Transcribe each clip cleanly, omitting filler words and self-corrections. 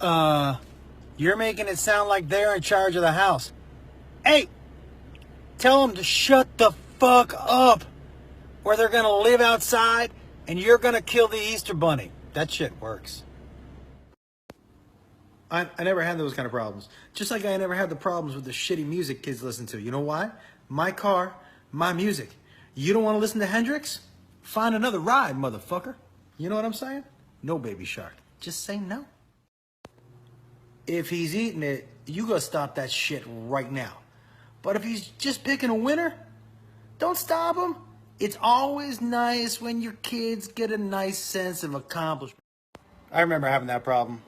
Uh, you're making it sound like they're in charge of the house. Hey, tell them to shut the fuck up, or they're gonna live outside and you're gonna kill the Easter Bunny. That shit works. I never had those kind of problems. Just like I never had the problems with the shitty music kids listen to. You know why? My car, my music. You don't want to listen to Hendrix? Find another ride, motherfucker. You know what I'm saying? No, Baby Shark. Just say no. If he's eating it, you gotta stop that shit right now. But if he's just picking a winner, don't stop him. It's always nice when your kids get a nice sense of accomplishment. I remember having that problem.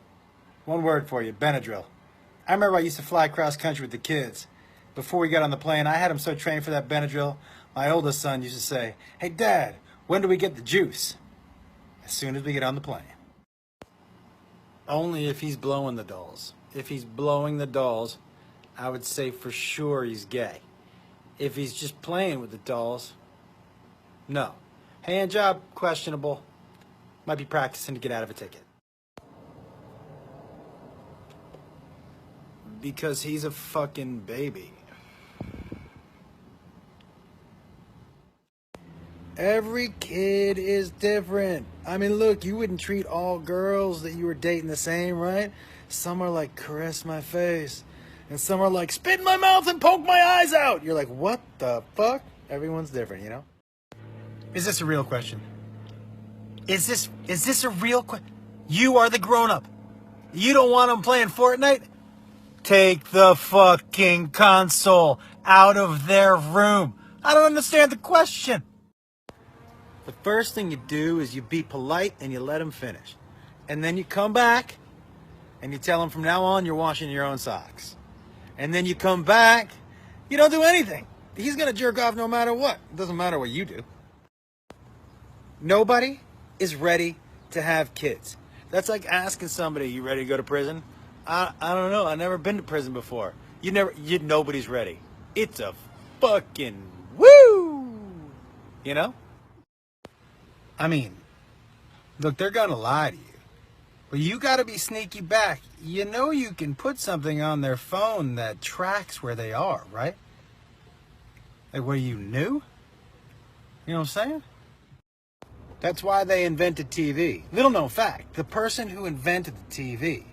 One word for you, Benadryl. I remember I used to fly cross country with the kids. Before we got on the plane, I had them so trained for that Benadryl, my oldest son used to say, "Hey, Dad, when do we get the juice?" As soon as we get on the plane. Only if he's blowing the dolls. If he's blowing the dolls, I would say for sure he's gay. If he's just playing with the dolls, no. Hand job, questionable. Might be practicing to get out of a ticket. Because he's a fucking baby. Every kid is different. I mean, look, you wouldn't treat all girls that you were dating the same, right? Some are like, caress my face. And some are like, spit in my mouth and poke my eyes out. You're like, what the fuck? Everyone's different, you know? Is this a real question? Is this a real question? You are the grown-up. You don't want them playing Fortnite? Take the fucking console out of their room. I don't understand the question. The first thing you do is you be polite and you let him finish. And then you come back and you tell him from now on you're washing your own socks. And then you come back, you don't do anything. He's gonna jerk off no matter what. It doesn't matter what you do. Nobody is ready to have kids. That's like asking somebody, you ready to go to prison? I don't know. I've never been to prison before. Nobody's ready. It's a fucking woo! You know? I mean, look, they're gonna lie to you. But you gotta be sneaky back. You know you can put something on their phone that tracks where they are, right? Like where you knew? You know what I'm saying? That's why they invented TV. Little known fact, the person who invented the TV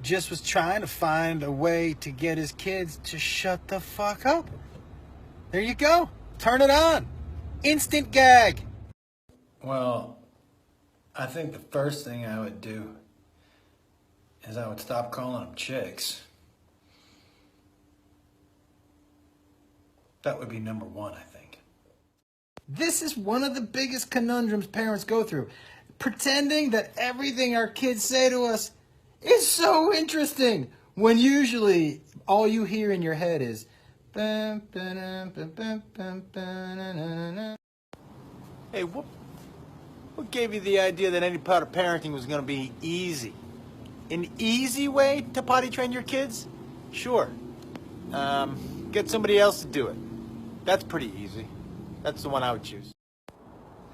just was trying to find a way to get his kids to shut the fuck up. There you go. Turn it on. Instant gag. Well, I think the first thing I would do is I would stop calling them chicks. That would be number one, I think. This is one of the biggest conundrums parents go through. Pretending that everything our kids say to us is so interesting, when usually all you hear in your head is hey, what gave you the idea that any part of parenting was going to be easy? An easy way to potty train your kids? Sure. Get somebody else to do it. That's pretty easy. That's the one I would choose.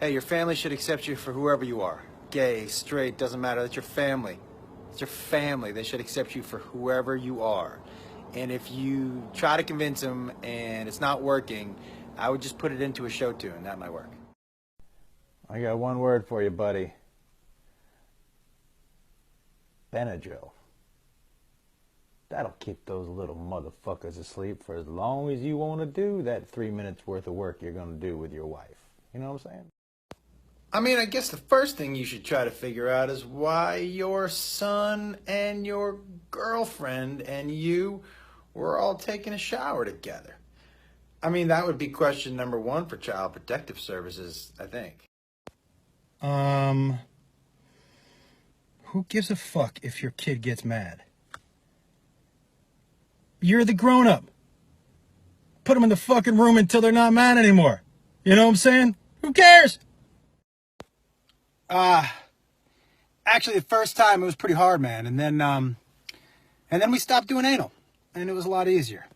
Hey, your family should accept you for whoever you are. Gay, straight, doesn't matter. That's your family. It's your family. They should accept you for whoever you are. And if you try to convince them and it's not working, I would just put it into a show tune. That might work. I got one word for you, buddy. Benadryl. That'll keep those little motherfuckers asleep for as long as you want to do that 3 minutes worth of work you're going to do with your wife. You know what I'm saying? I mean, I guess the first thing you should try to figure out is why your son and your girlfriend and you were all taking a shower together. I mean, that would be question number one for Child Protective Services, I think. Who gives a fuck if your kid gets mad? You're the grown-up. Put them in the fucking room until they're not mad anymore. You know what I'm saying? Who cares? Actually, the first time it was pretty hard, man. And then we stopped doing anal, and it was a lot easier.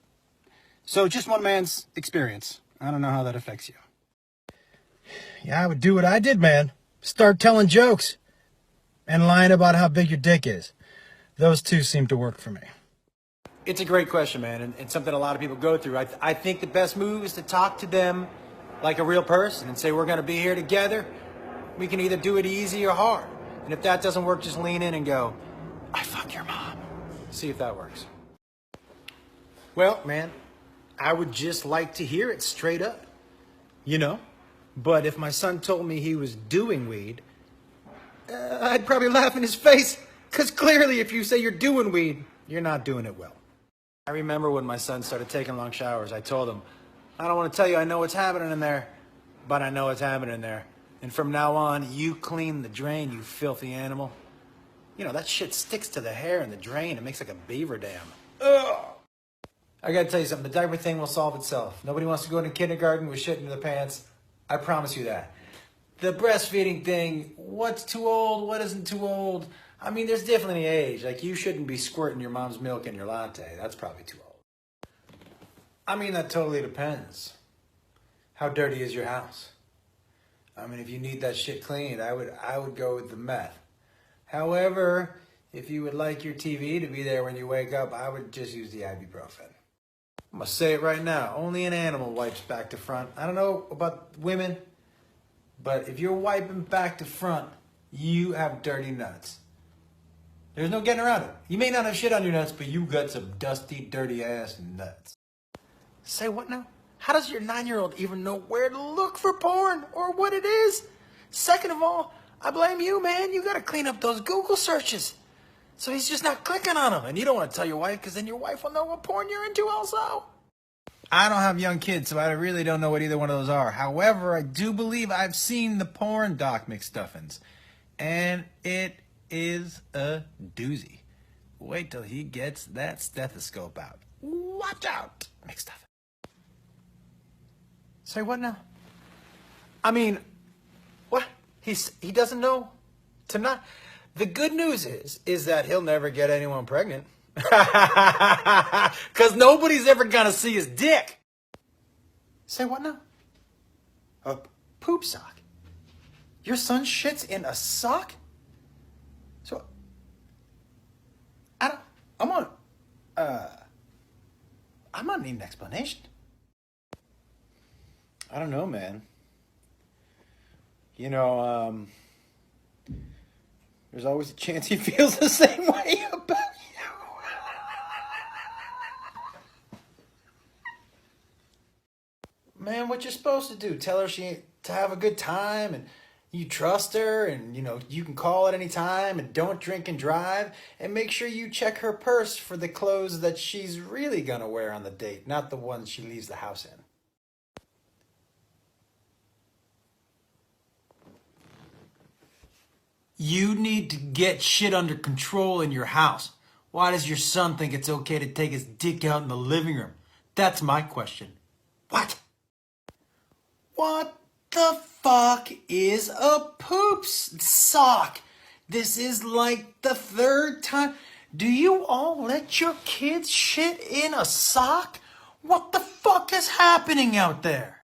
So just one man's experience. I don't know how that affects you. Yeah, I would do what I did, man. Start telling jokes and lying about how big your dick is. Those two seem to work for me. It's a great question, man, and something a lot of people go through. I think the best move is to talk to them like a real person and say, we're going to be here together. We can either do it easy or hard. And if that doesn't work, just lean in and go, I fuck your mom. See if that works. Well, man, I would just like to hear it straight up, you know? But if my son told me he was doing weed, I'd probably laugh in his face, because clearly if you say you're doing weed, you're not doing it well. I remember when my son started taking long showers, I told him, I don't want to tell you I know what's happening in there, but I know what's happening in there. And from now on, you clean the drain, you filthy animal. You know, that shit sticks to the hair in the drain. It makes like a beaver dam. Ugh. I gotta tell you something, the diaper thing will solve itself. Nobody wants to go into kindergarten with shit in their pants. I promise you that. The breastfeeding thing, what's too old, what isn't too old? I mean, there's definitely an age. Like, you shouldn't be squirting your mom's milk in your latte. That's probably too old. I mean, that totally depends. How dirty is your house? I mean, if you need that shit cleaned, I would go with the meth. However, if you would like your TV to be there when you wake up, I would just use the ibuprofen. I'm gonna say it right now. Only an animal wipes back to front. I don't know about women, but if you're wiping back to front, you have dirty nuts. There's no getting around it. You may not have shit on your nuts, but you got some dusty, dirty ass nuts. Say what now? How does your 9-year-old even know where to look for porn or what it is? Second of all, I blame you, man. You gotta clean up those Google searches. So he's just not clicking on them. And you don't want to tell your wife, because then your wife will know what porn you're into also. I don't have young kids, so I really don't know what either one of those are. However, I do believe I've seen the porn Doc McStuffins. And it is a doozy. Wait till he gets that stethoscope out. Watch out, McStuffins. Say what now? I mean, what? He doesn't know to not. The good news is that he'll never get anyone pregnant. Because nobody's ever gonna see his dick. Say what now? A poop sock. Your son shits in a sock? So, I'm gonna need an explanation. I don't know, man. You know, there's always a chance he feels the same way about you. Man, what you're supposed to do? Tell her to have a good time, and you trust her, and, you know, you can call at any time, and don't drink and drive, and make sure you check her purse for the clothes that she's really gonna wear on the date, not the ones she leaves the house in. You need to get shit under control in your house. Why does your son think it's okay to take his dick out in the living room? That's my question. What? What the fuck is a poop sock? This is like the third time. Do you all let your kids shit in a sock? What the fuck is happening out there?